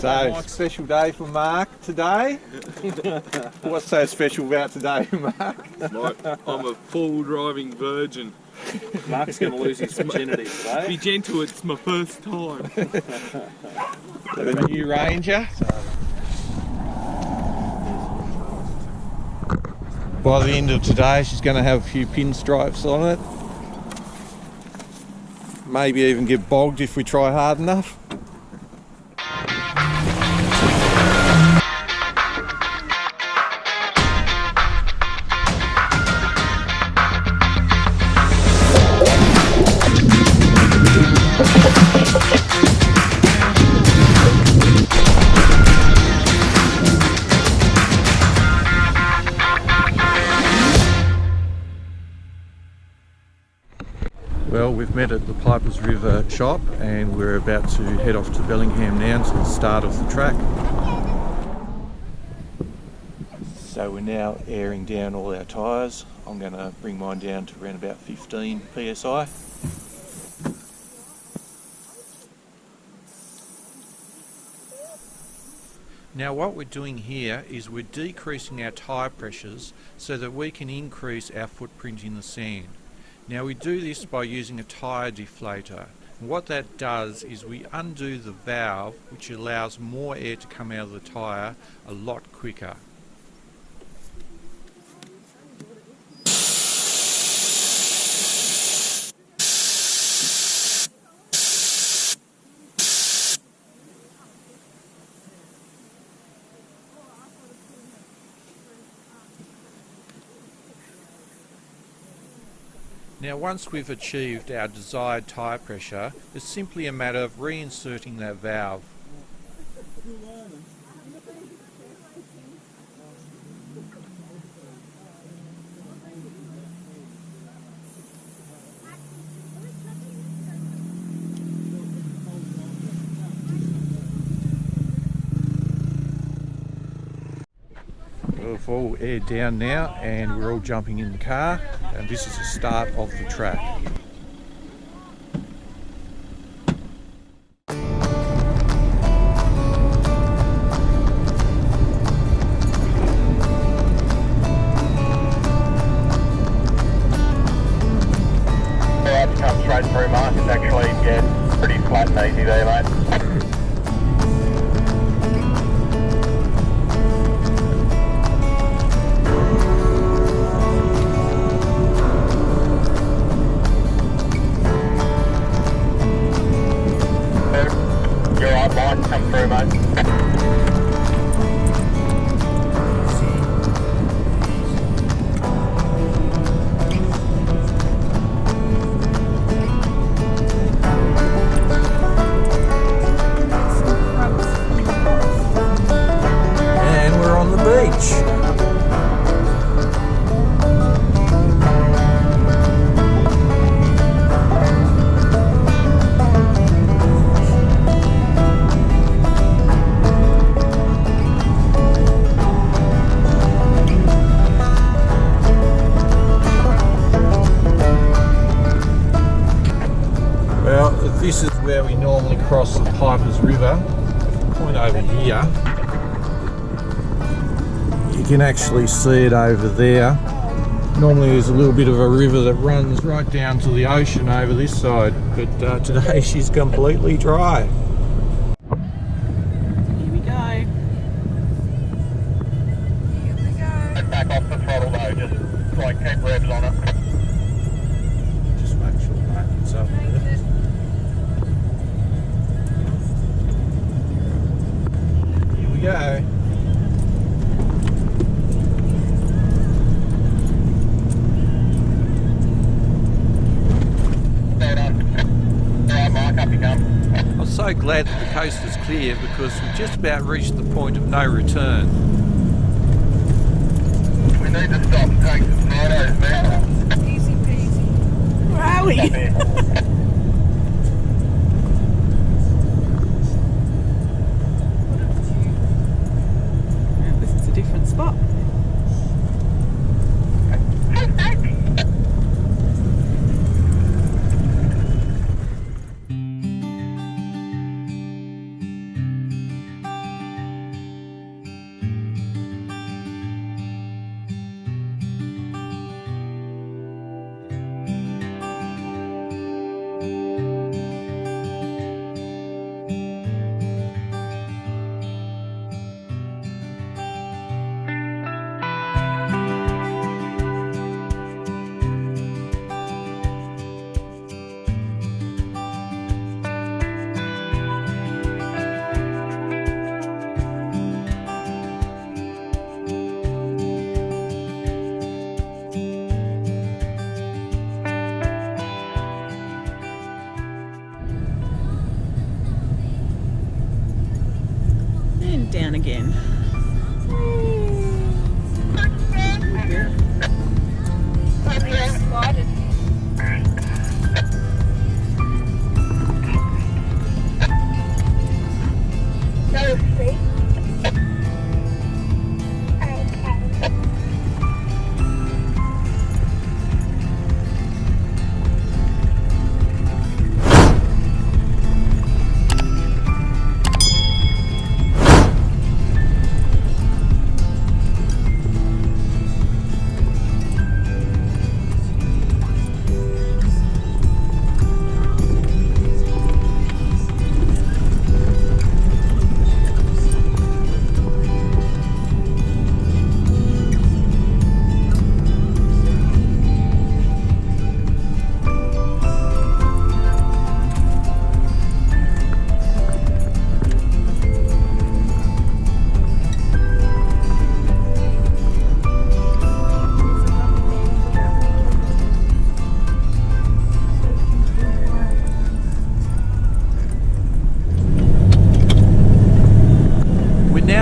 So, special day for Mark today. What's so special about today, Mark? Like, I'm a full driving virgin. Mark's going to lose his virginity today. Be gentle, it's my first time. The new Ranger. By the end of today, she's going to have a few pinstripes on it. Maybe even get bogged if we try hard enough. Well, we've met at the Pipers River shop and we're about to head off to Bellingham now to the start of the track. So we're now airing down all our tyres. I'm going to bring mine down to around about 15 psi. Now what we're doing here is we're decreasing our tyre pressures so that we can increase our footprint in the sand. Now we do this by using a tyre deflator. And what that does is we undo the valve, which allows more air to come out of the tyre a lot quicker. Now once we've achieved our desired tyre pressure, it's simply a matter of reinserting that valve. We've all aired down now and we're all jumping in the car, and this is the start of the track. To come straight through, Mark. It's actually pretty flat and easy there, mate. Come through, mate. And we're on the beach. This is where we normally cross the Pipers River. Point over here. You can actually see it over there. Normally there's a little bit of a river that runs right down to the ocean over this side, but today she's completely dry. Here we go. Here we go. Back off the throttle though, just like keep revs on it. Just make sure Martin's up there. Go. I'm so glad that the coast is clear because we've just about reached the point of no return. We need to stop and take some photos, man. Easy peasy. Where are we? Different spot. down again.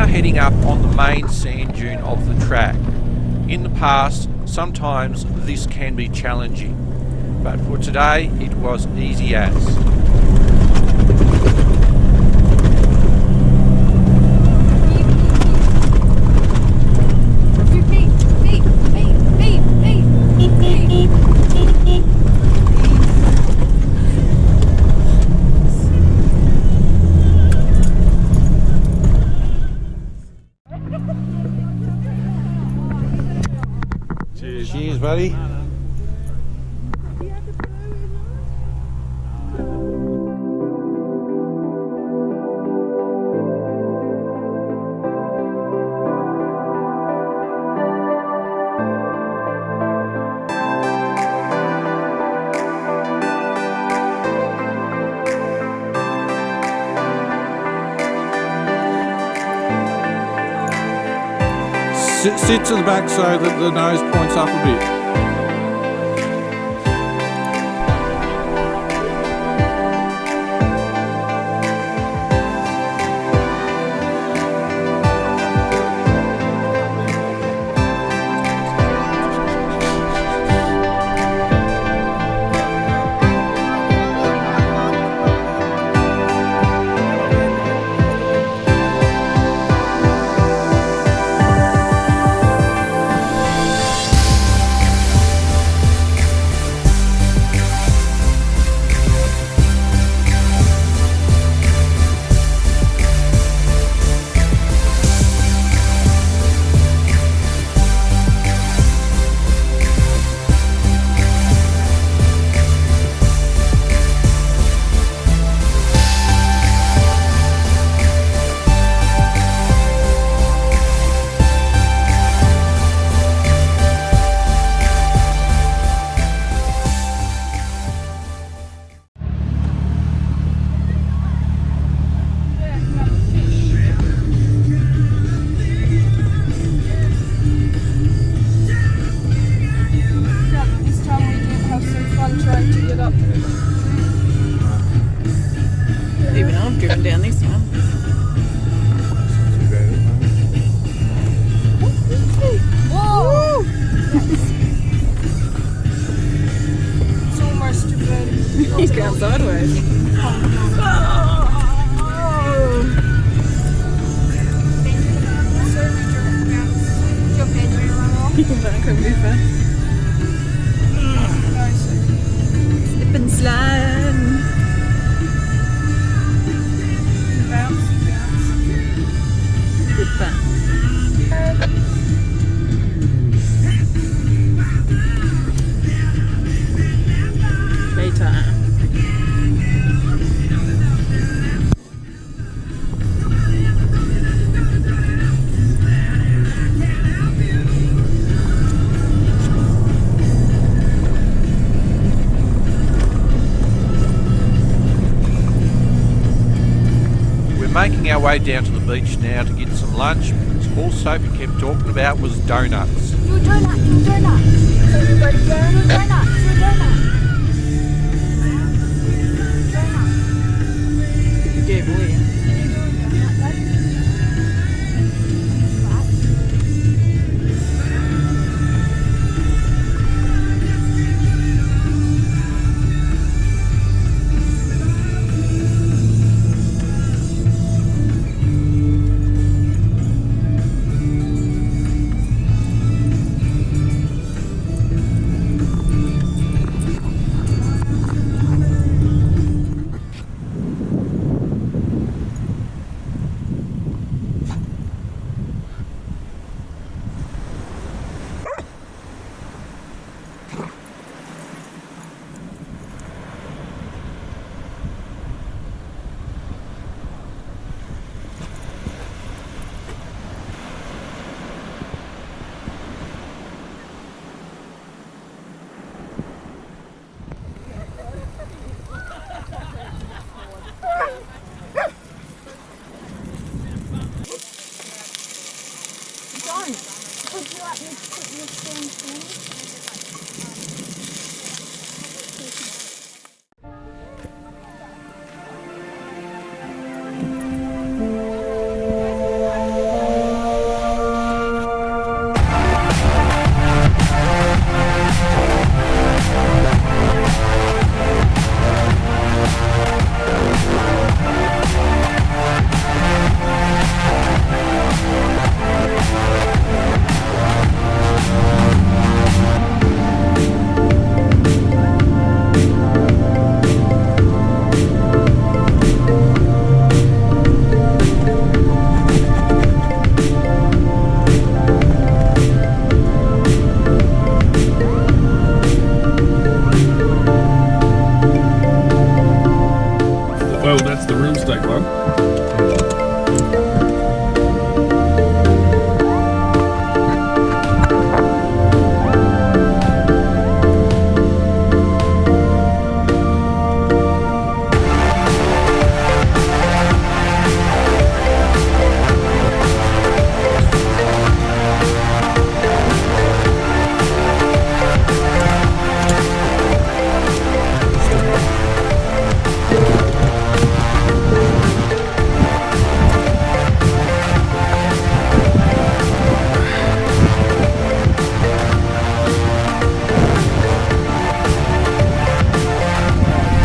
Heading up on the main sand dune of the track. In the past, sometimes this can be challenging, but for today it was easy as. Cheers, buddy. Sit to the back so that the nose points up a bit. Even I've driven down this one. Whoa! It's almost diverted. He's going sideways. That could be fun. Slip and slide. Good fun. Playtime. Making our way down to the beach now to get some lunch, because all Sophie kept talking about was donuts. Do a donut, do a donut. Everybody do a donut, do a donut. Yeah, boy. Well, that's the real estate one.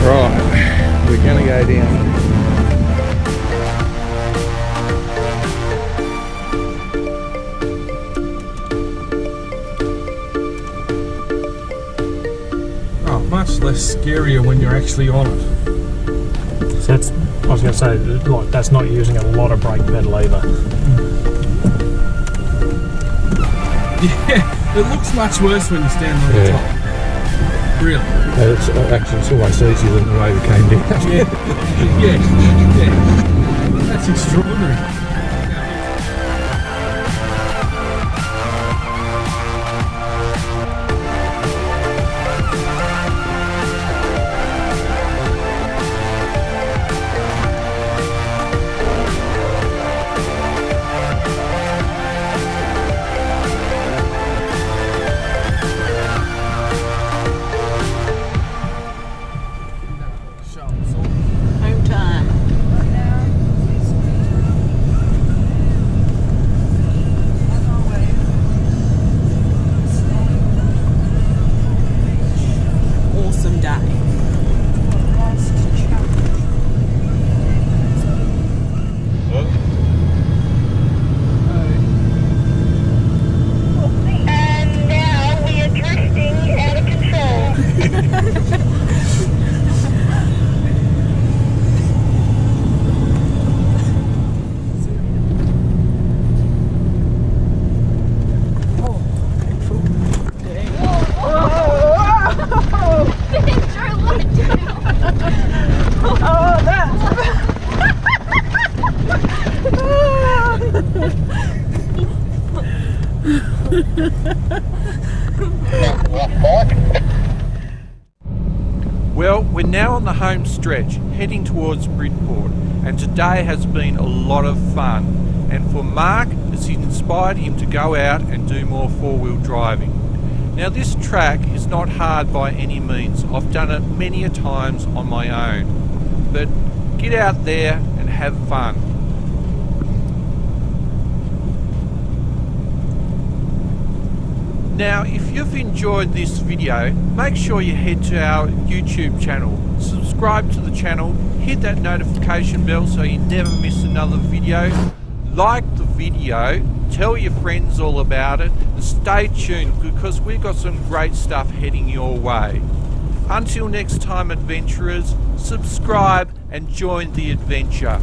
Right, we're going to go down. Oh, much less scarier when you're actually on it. So that's, I was going to say, like, that's not using a lot of brake pedal either. Yeah, it looks much worse when you stand on the top. Really? It's almost easier than the way we came down. Yeah. That's extraordinary. Home time. Awesome day. And now we are drifting out of control. Well, we're now on the home stretch, heading towards Bridport, and today has been a lot of fun. And for Mark, it's inspired him to go out and do more four-wheel driving. Now this track is not hard by any means. I've done it many a times on my own. But get out there and have fun. Now, if you've enjoyed this video, make sure you head to our YouTube channel, subscribe to the channel, hit that notification bell so you never miss another video, like the video, tell your friends all about it, and stay tuned because we've got some great stuff heading your way. Until next time, adventurers, subscribe and join the adventure.